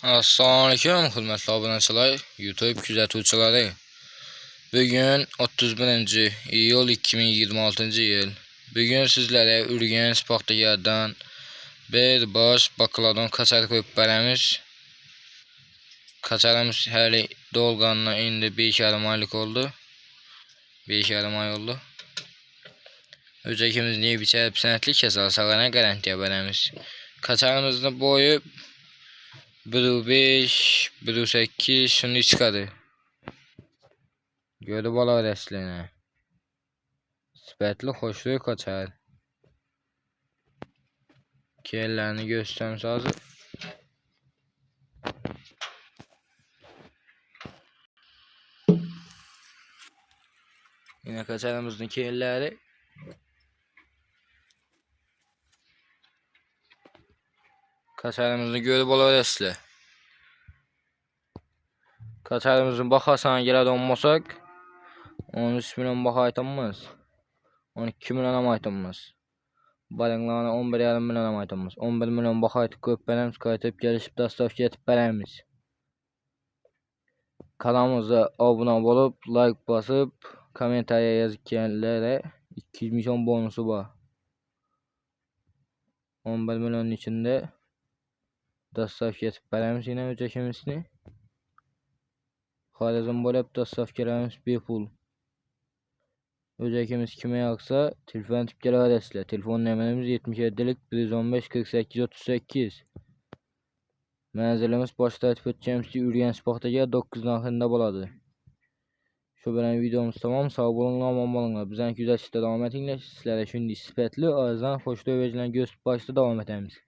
Assalamualaikum hörmətli abunəçilər, YouTube küzətuvçuları. Bugün 31 iyul 2026-cı il. Bugün sizlərə Ürgənc Paxtagərdən bir baş bakaladon kaçar koyub bərəmiş. Kaçarımız həli dolğanına indi 1,5 aylıq oldu. 1,5 ay oldu. Öcəkimiz niyə biçər sənətli kəsər sağana qarantiya bərəmiş. Kaçarımızın boyu 1,5, 1,8 şunu çıxadı. Gördü bala rəslinə. Sifətli xoşluq kaçar. Kellərini göstərmiş hazır. Yine kaçarımızın kelləri. Kaçarımızın gördü bala rəsli. Kaçarımızın baxarsan gələ donmasaq 13 milyon baxa aytanmaz. 12 milyon aytanmaz. Balıqlarına 11,5 milyon aytanmaz. 11 milyon baxa aytıb koyub bərəmiz qayıtıb gəlişib dastavki etib bərəmiz. Kanalımıza abunə olub, like basıb, kommentariya yazıb gələnlərə 200 milyon bonusu var. 11 milyonun içində dastavki etib bərəmiz yine öcəkimizini. Xarızın bo'lib dastavkilərimiz bepul. Öcəkimiz kimə yaxsa telefon tip gələ adreslə. Telefon nömrəmiz 77'lik 115 48 38. Mənzilimiz başta etib ötəcəyimiz Ürgənc Paxtagər 9 axırında boladı. Şu bilən videomuz tamam. Sağ olun, aman olun. Bizden güzel işte devam edin. Sizlərə şimdi sifətli, arzan, xoşlu və göz başda devam edəmiz.